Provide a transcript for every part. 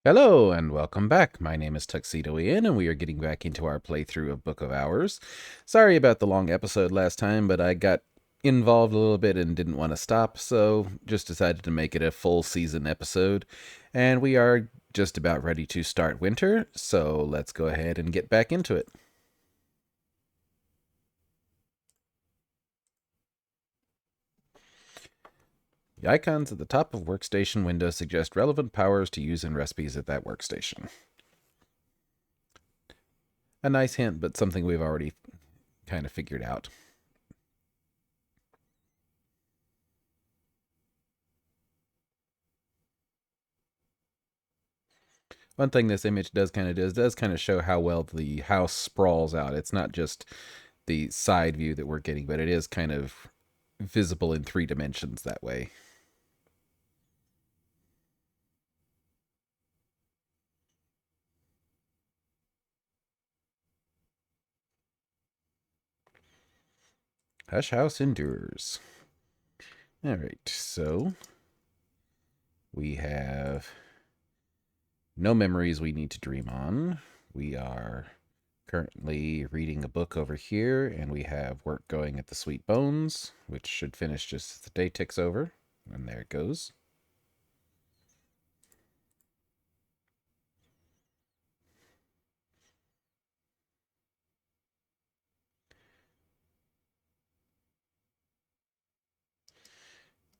Hello and welcome back. My name is Tuxedo Ian, and we are getting back into our playthrough of Book of Hours. Sorry about the long episode last time, but I got involved a little bit and didn't want to stop, so just decided to make it a full season episode. And we are just about ready to start winter, so let's go ahead and get back into it. The icons at the top of workstation window suggest relevant powers to use in recipes at that workstation. A nice hint, but something we've already kind of figured out. One thing this image does kind of show how well the house sprawls out. It's not just the side view that we're getting, but it is kind of visible in 3 dimensions that way. Hush House endures. All right, so we have no memories we need to dream on. We are currently reading a book over here, and we have work going at the Sweet Bones, which should finish just as the day ticks over. And there it goes.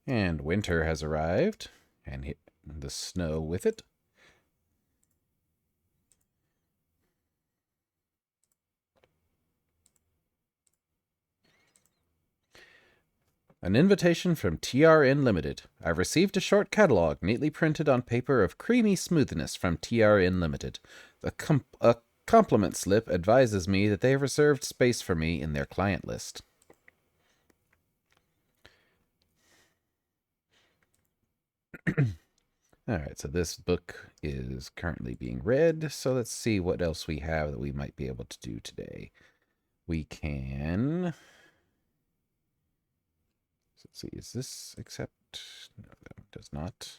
And winter has arrived, and hit the snow with it. An invitation from TRN Limited. I've received a short catalog neatly printed on paper of creamy smoothness from TRN Limited. A compliment slip advises me that they have reserved space for me in their client list. Alright, so this book is currently being read, so let's see what else we have that we might be able to do today. We can... Let's see, is this accept? No, that does not.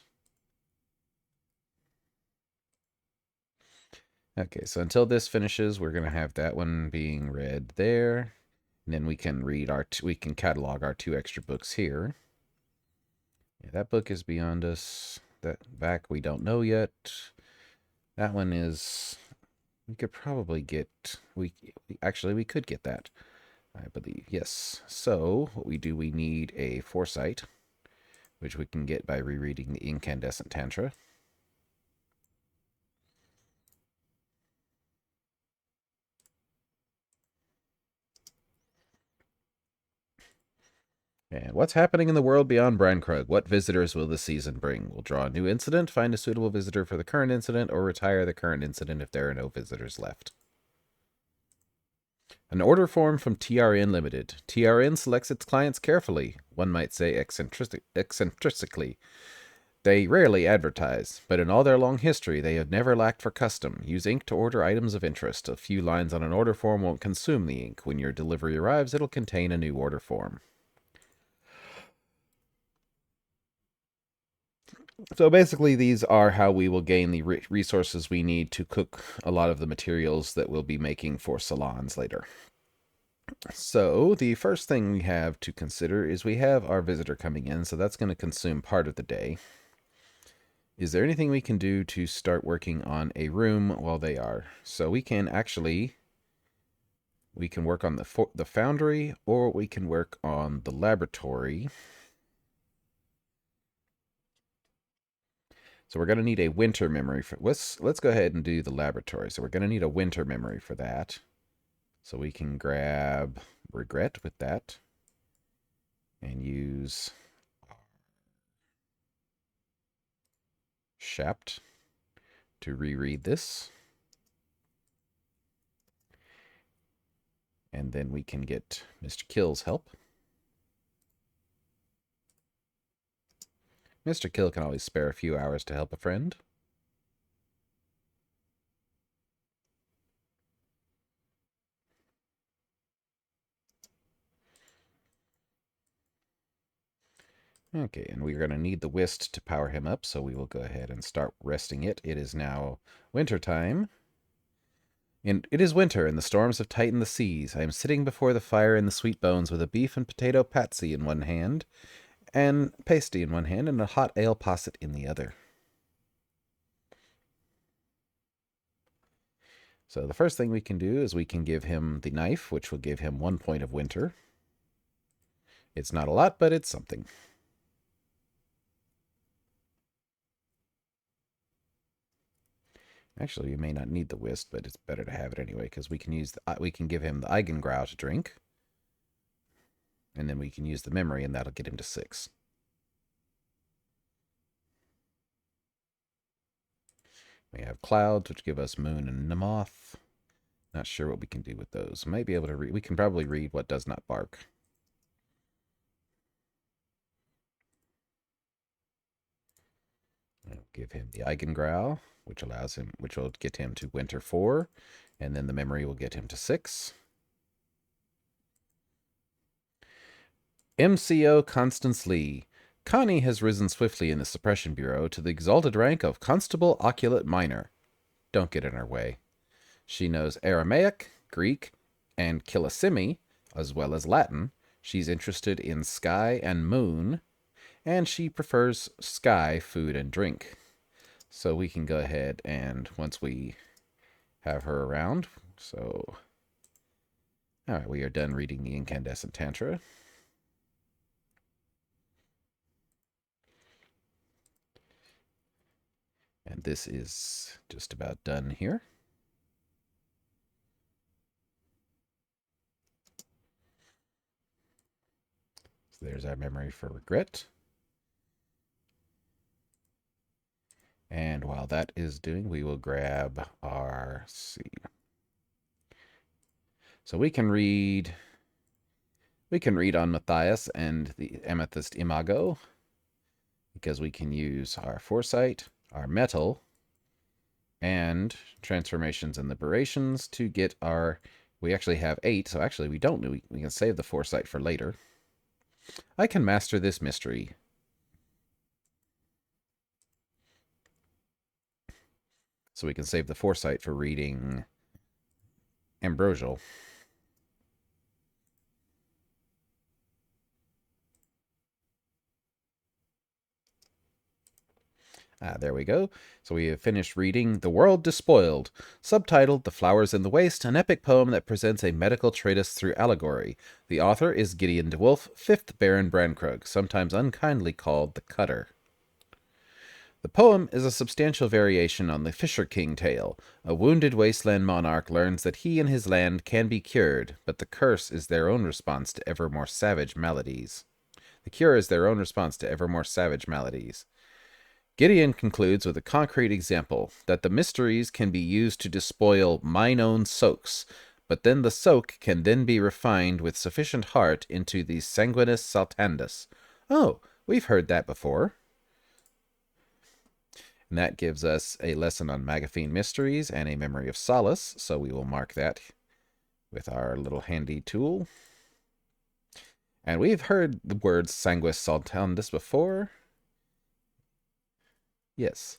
Okay, so until this finishes, we're going to have that one being read there. And then we can read we can catalog our 2 extra books here. Yeah, that book is beyond us. That back we don't know yet. That one is, we could probably get, we could get that, I believe. Yes. So what we do, we need a foresight, which we can get by rereading the Incandescent Tantra. And what's happening in the world beyond Brankrug? What visitors will the season bring? We'll draw a new incident, find a suitable visitor for the current incident, or retire the current incident if there are no visitors left. An order form from TRN Limited. TRN selects its clients carefully, one might say eccentrically. They rarely advertise, but in all their long history, they have never lacked for custom. Use ink to order items of interest. A few lines on an order form won't consume the ink. When your delivery arrives, it'll contain a new order form. So basically, these are how we will gain the resources we need to cook a lot of the materials that we'll be making for salons later. So the first thing we have to consider is we have our visitor coming in, so that's going to consume part of the day. Is there anything we can do to start working on a room while they are? So we can work on the foundry, or we can work on the laboratory. So we're going to need a winter memory for let's go ahead and do the laboratory. So we're going to need a winter memory for that. So we can grab regret with that and use Shapt to reread this. And then we can get Mr. Kill's help. Mr. Kill can always spare a few hours to help a friend. Okay, and we're going to need the whist to power him up, so we will go ahead and start resting it. It is now winter time. And it is winter, and the storms have tightened the seas. I am sitting before the fire in the sweet bones with a beef and potato patsy in one hand, and pasty in one hand, and a hot ale posset in the other. So the first thing we can do is we can give him the knife, which will give him 1 point of winter. It's not a lot, but it's something. Actually, we may not need the whist, but it's better to have it anyway, because we can give him the Eigengrau to drink, and then we can use the memory, and that'll get him to 6. We have clouds, which give us moon and moth. Not sure what we can do with those. Might be able to read. We can probably read what does not bark. I'll give him the Eigengrau, which will get him to winter 4, and then the memory will get him to 6. MCO Constance Lee. Connie has risen swiftly in the Suppression Bureau to the exalted rank of Constable Occult Minor. Don't get in her way. She knows Aramaic, Greek, and Kilisimi, as well as Latin. She's interested in sky and moon, and she prefers sky, food, and drink. So we can go ahead and, once we have her around, all right, we are done reading the Incandescent Tantra. And this is just about done here. So there's our memory for regret. And while that is doing, we will grab our, So we can read on Matthias and the Amethyst Imago, because we can use our foresight, our metal, and transformations and liberations to get our... We actually have 8, so actually we don't need... We can save the foresight for later. I can master this mystery. So we can save the foresight for reading Ambrosial. There we go. So we have finished reading The World Despoiled, subtitled The Flowers in the Waste, an epic poem that presents a medical treatise through allegory. The author is Gideon de Wolf, 5th Baron Brankrug, sometimes unkindly called the Cutter. The poem is a substantial variation on the Fisher King tale. A wounded wasteland monarch learns that he and his land can be cured, but the curse is their own response to ever more savage maladies. The cure is their own response to ever more savage maladies. Gideon concludes with a concrete example, that the mysteries can be used to despoil mine own soaks, but then the soak can then be refined with sufficient heart into the sanguinis saltandus. Oh, we've heard that before. And that gives us a lesson on Magaphine mysteries and a memory of solace, so we will mark that with our little handy tool. And we've heard the word sanguis saltandus before. Yes.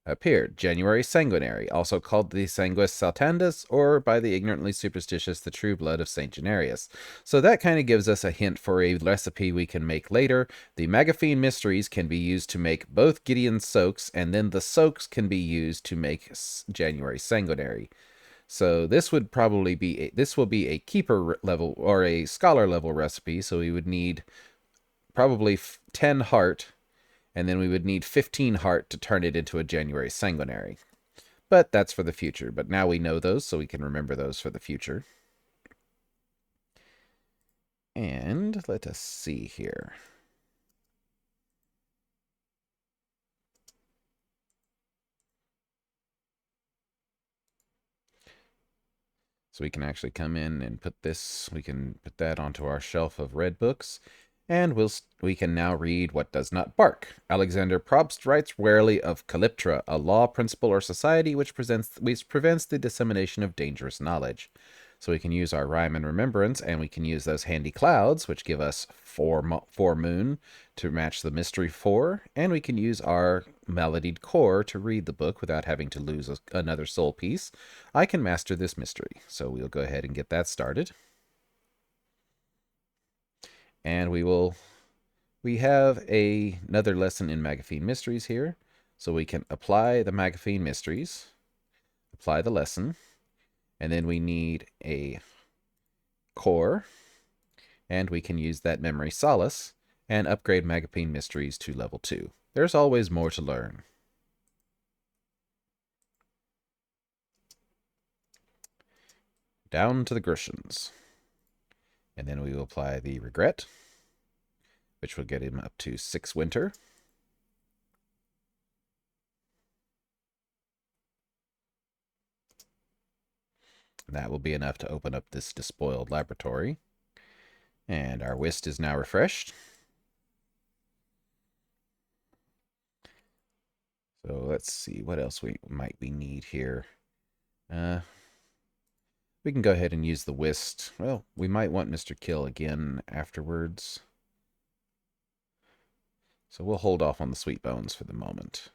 Appeared. January sanguinary, also called the sanguis saltandus, or by the ignorantly superstitious, the true blood of St. Janarius. So that kind of gives us a hint for a recipe we can make later. The Magaphine mysteries can be used to make both Gideon's soaks, and then the soaks can be used to make January sanguinary. So this would probably be this will be a keeper level or a scholar level recipe, so we would need probably 10 heart, and then we would need 15 heart to turn it into a January sanguinary. But that's for the future. But now we know those, so we can remember those for the future. And let us see here. So we can actually come in and put this, we can put that onto our shelf of red books. And we can now read What Does Not Bark. Alexander Probst writes rarely of Calyptra, a law, principle, or society which prevents the dissemination of dangerous knowledge. So we can use our rhyme and remembrance, and we can use those handy clouds, which give us four moon to match the mystery 4, and we can use our melodied core to read the book without having to lose another soul piece. I can master this mystery, so we'll go ahead and get that started. And we have another lesson in Magaphine Mysteries here, so we can apply the Magaphine Mysteries, apply the lesson, and then we need a core, and we can use that memory solace and upgrade Magaphine Mysteries to level 2. There's always more to learn. Down to the Grishans. And then we will apply the regret, which will get him up to 6 winter. And that will be enough to open up this despoiled laboratory. And our whist is now refreshed. So let's see what else we need here. We can go ahead and use the whist. Well, we might want Mr. Kill again afterwards. So we'll hold off on the sweet bones for the moment.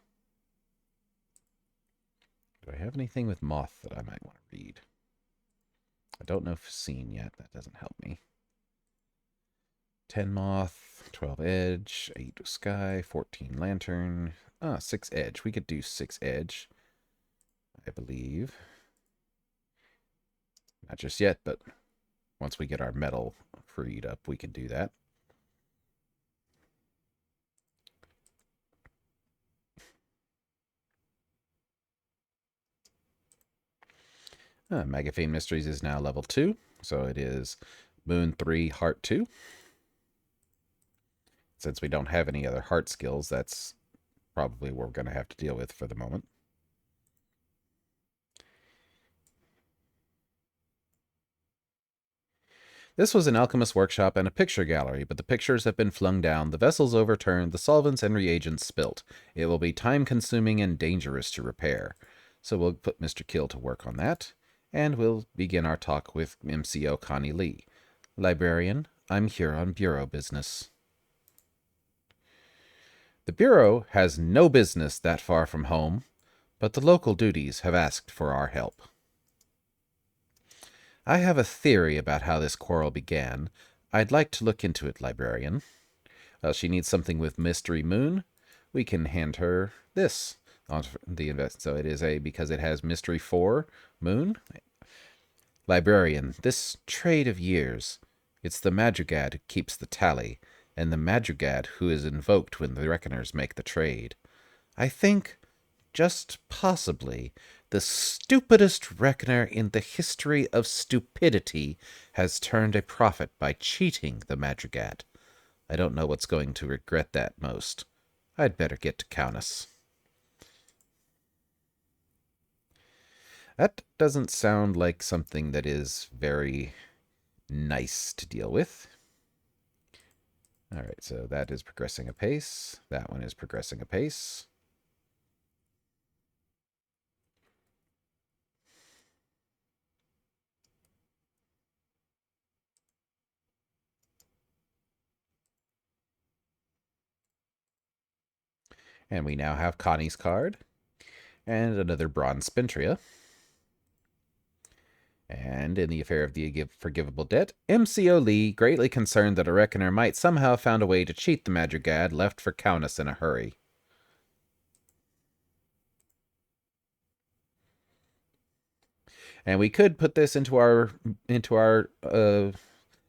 Do I have anything with moth that I might want to read? I don't know if seen yet. That doesn't help me. 10 moth, 12 edge, 8 sky, 14 lantern. 6 edge. We could do 6 edge, I believe. Not just yet, but once we get our metal freed up, we can do that. Magaphine Mysteries is now level 2, so it is Moon 3, Heart 2. Since we don't have any other heart skills, that's probably what we're going to have to deal with for the moment. This was an alchemist's workshop and a picture gallery, but the pictures have been flung down, the vessels overturned, the solvents and reagents spilt. It will be time-consuming and dangerous to repair. So we'll put Mr. Kill to work on that, and we'll begin our talk with MCO Connie Lee. Librarian, I'm here on bureau business. The bureau has no business that far from home, but the local duties have asked for our help. I have a theory about how this quarrel began. I'd like to look into it, Librarian. She needs something with Mystery Moon. We can hand her this on the invest. So it is because it has Mystery 4 Moon. Librarian, this trade of years. It's the Madrigad who keeps the tally, and the Madrigad who is invoked when the Reckoners make the trade. I think, just possibly, the stupidest reckoner in the history of stupidity has turned a profit by cheating the Madrigad. I don't know what's going to regret that most. I'd better get to Countess. That doesn't sound like something that is very nice to deal with. All right, so that is progressing apace. That one is progressing apace. And we now have Connie's card. And another bronze Spintria. And in the affair of the forgivable debt, MCO Lee, greatly concerned that a reckoner might somehow found a way to cheat the Madrigad, left for Countess in a hurry. And we could put this into our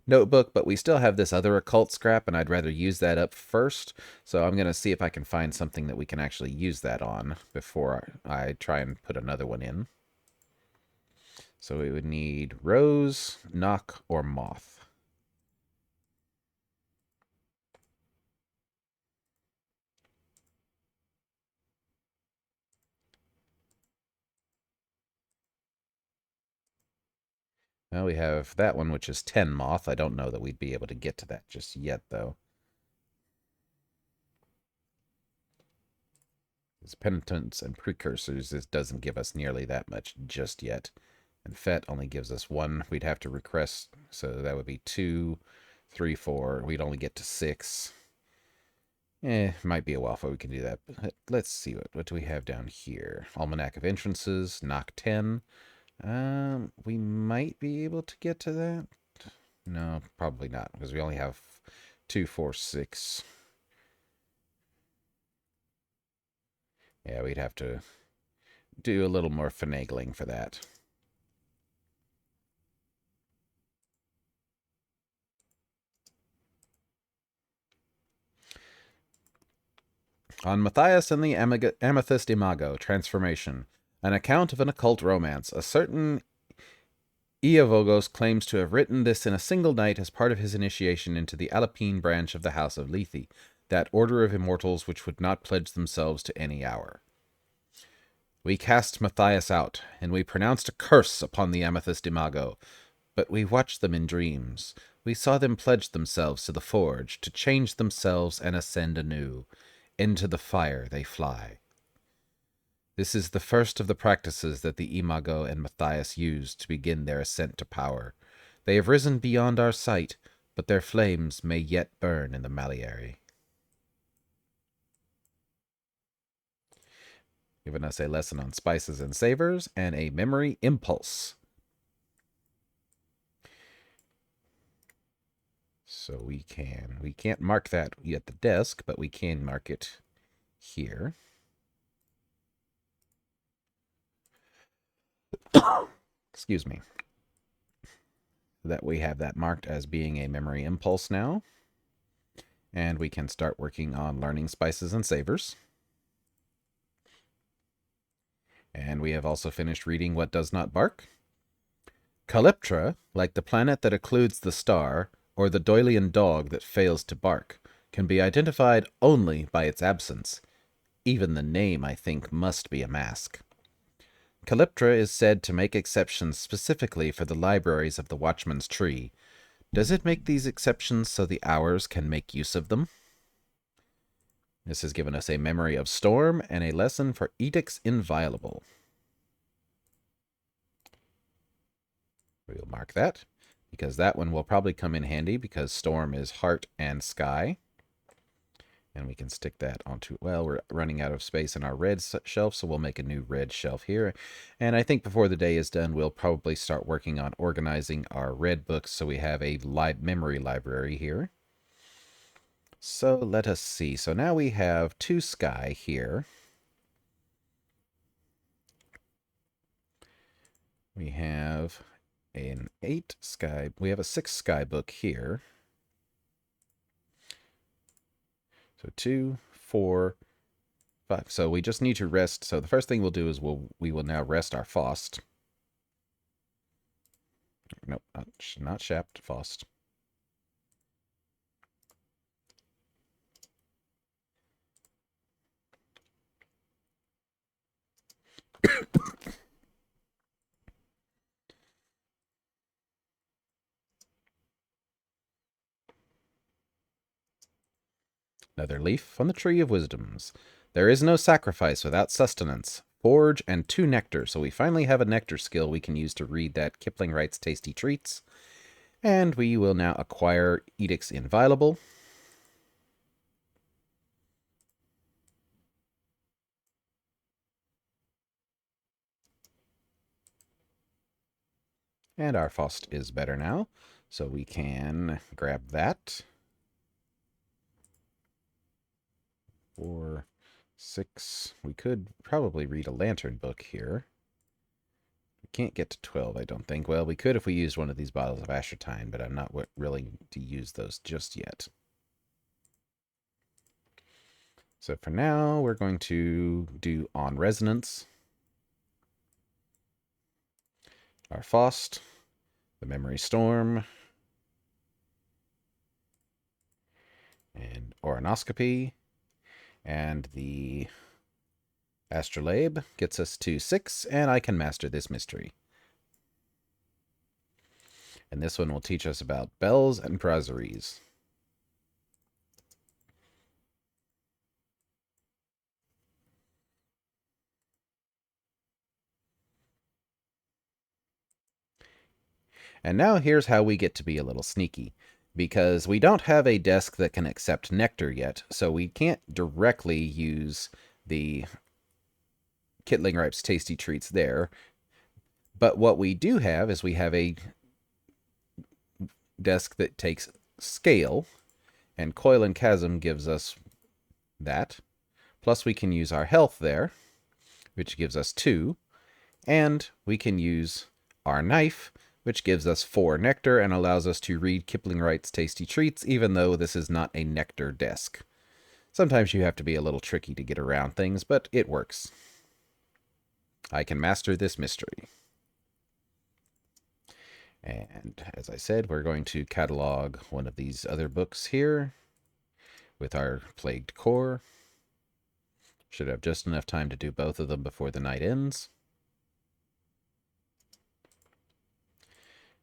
notebook, but we still have this other occult scrap, and I'd rather use that up first. So I'm going to see if I can find something that we can actually use that on before I try and put another one in. So we would need Rose, Knock, or Moth. Now we have that one, which is 10 Moth. I don't know that we'd be able to get to that just yet, though. As penitents and precursors, this doesn't give us nearly that much just yet. And FET only gives us 1. We'd have to request, so that would be 2, 3, 4. We'd only get to 6. Might be a while before we can do that. But let's see, what do we have down here? Almanac of Entrances, knock 10. We might be able to get to that. No, probably not, because we only have 2, 4, 6. Yeah, we'd have to do a little more finagling for that. On Matthias and the Amethyst Imago, Transformation. An account of an occult romance. A certain Iavogos claims to have written this in a single night as part of his initiation into the Alpine branch of the House of Lethe, that order of immortals which would not pledge themselves to any hour. We cast Matthias out, and we pronounced a curse upon the Amethyst Imago, but we watched them in dreams. We saw them pledge themselves to the forge, to change themselves and ascend anew. Into the fire they fly. This is the first of the practices that the Imago and Matthias used to begin their ascent to power. They have risen beyond our sight, but their flames may yet burn in the Maliari. Giving us a lesson on spices and savors and a memory impulse. So we can't mark that at the desk, but we can mark it here. Excuse me. That we have that marked as being a memory impulse now. And we can start working on learning spices and savors. And we have also finished reading What Does Not Bark. Calyptra, like the planet that occludes the star, or the Doylean dog that fails to bark, can be identified only by its absence. Even the name, I think, must be a mask. Calyptra is said to make exceptions specifically for the libraries of the Watchman's Tree. Does it make these exceptions so the Hours can make use of them? This has given us a memory of storm and a lesson for edicts inviolable. We'll mark that, because that one will probably come in handy, because storm is heart and sky. And we can stick that onto, well, we're running out of space in our red shelf, so we'll make a new red shelf here. And I think before the day is done, we'll probably start working on organizing our red books so we have a memory library here. So let us see. So now we have 2 sky here. We have an 8 sky. We have a 6 sky book here. So 2, 4, 5. So we just need to rest. So the first thing we'll do is we will now rest our Faust. Nope, not Shapt, Faust. Another leaf from the Tree of Wisdoms. There is no sacrifice without sustenance. Forge and 2 nectar. So we finally have a nectar skill we can use to read that Kipling writes tasty treats. And we will now acquire Edicts Inviolable. And our Faust is better now. So we can grab that. 4, 6. We could probably read a lantern book here. We can't get to 12, I don't think. Well, we could if we used one of these bottles of Ashertine, but I'm not willing to use those just yet. So for now, we're going to do On Resonance. Our Faust, the Memory Storm, and Oronoscopy, and the Astrolabe gets us to 6, and I can master this mystery. And this one will teach us about bells and brasseries. And now here's how we get to be a little sneaky. Because we don't have a desk that can accept nectar yet, so we can't directly use the Kittling Ripe's Tasty Treats there. But what we do have is we have a desk that takes scale, and Coil and Chasm gives us that. Plus we can use our health there, which gives us 2. And we can use our knife, which gives us 4 nectar and allows us to read Kipling Wright's Tasty Treats, even though this is not a nectar desk. Sometimes you have to be a little tricky to get around things, but it works. I can master this mystery. And as I said, we're going to catalog one of these other books here with our plagued core. Should have just enough time to do both of them before the night ends.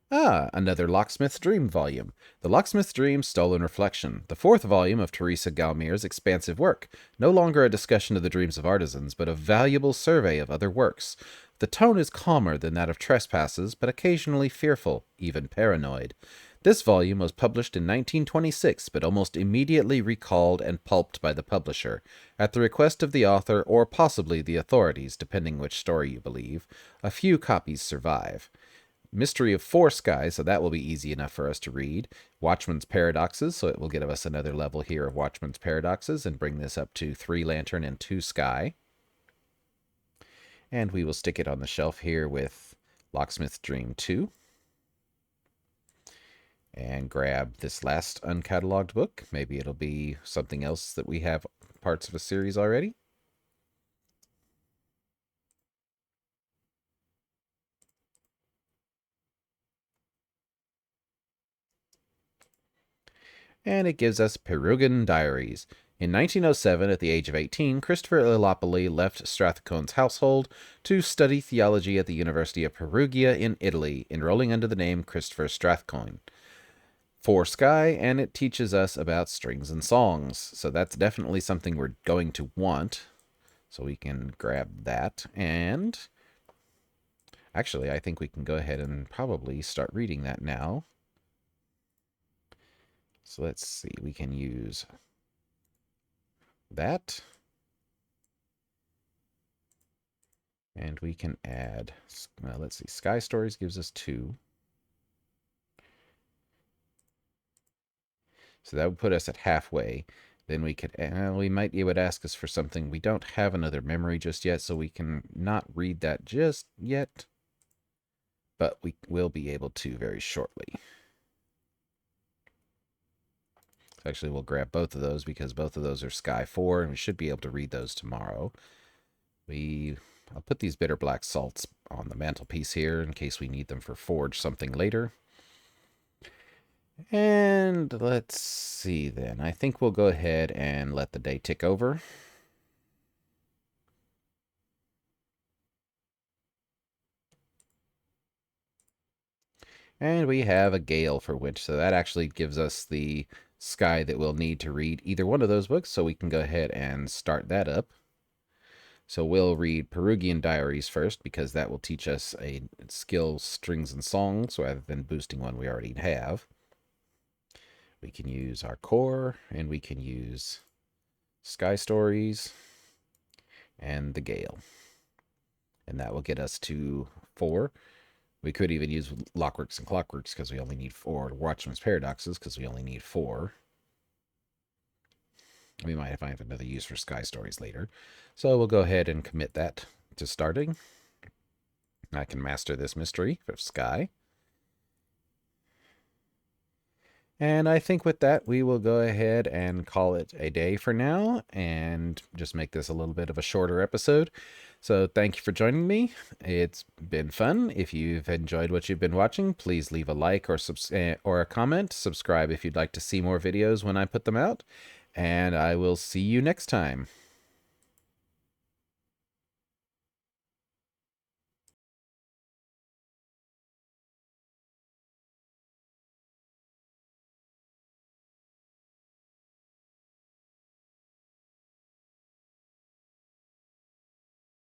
Another Locksmith's Dream volume. The Locksmith's Dream, Stolen Reflection. The 4th volume of Teresa Galmier's expansive work. No longer a discussion of the dreams of artisans, but a valuable survey of other works. The tone is calmer than that of Trespasses, but occasionally fearful, even paranoid. This volume was published in 1926, but almost immediately recalled and pulped by the publisher. At the request of the author, or possibly the authorities, depending which story you believe, a few copies survive. Mystery of 4 Skies, so that will be easy enough for us to read. Watchman's Paradoxes, so it will give us another level here of Watchman's Paradoxes and bring this up to 3 Lantern and 2 Sky. And we will stick it on the shelf here with Locksmith's Dream 2. And grab this last uncatalogued book. Maybe it'll be something else that we have parts of a series already. And it gives us Perugian Diaries. In 1907, at the age of 18, Christopher Illapoli left Strathcone's household to study theology at the University of Perugia in Italy, enrolling under the name Christopher Strathcone. 4 Sky, and it teaches us about strings and songs. So that's definitely something we're going to want. So we can grab that. And actually, I think we can go ahead and probably start reading that now. So let's see, we can use that. And we can add, well, let's see, Sky Stories gives us 2. So that would put us at halfway. Then we could, it would ask us for something. We don't have another memory just yet, so we can not read that just yet. But we will be able to very shortly. Actually, we'll grab both of those because both of those are Sky 4, and we should be able to read those tomorrow. I'll put these bitter black salts on the mantelpiece here in case we need them for forge something later. And let's see then. I think we'll go ahead and let the day tick over. And we have a gale for which, so that actually gives us the Sky that we'll need to read either one of those books, so we can go ahead and start that up. So we'll read Perugian Diaries first, because that will teach us a skill, strings, and songs, rather than boosting one we already have. We can use our core, and we can use Sky Stories and the Gale. And that will get us to 4. We could even use Lockworks and Clockworks because we only need 4. Watchman's Paradoxes because we only need 4. We might find another use for Sky Stories later. So we'll go ahead and commit that to starting. I can master this mystery of Sky. And I think with that, we will go ahead and call it a day for now and just make this a little bit of a shorter episode. So thank you for joining me. It's been fun. If you've enjoyed what you've been watching, please leave a like or a comment. Subscribe if you'd like to see more videos when I put them out. And I will see you next time.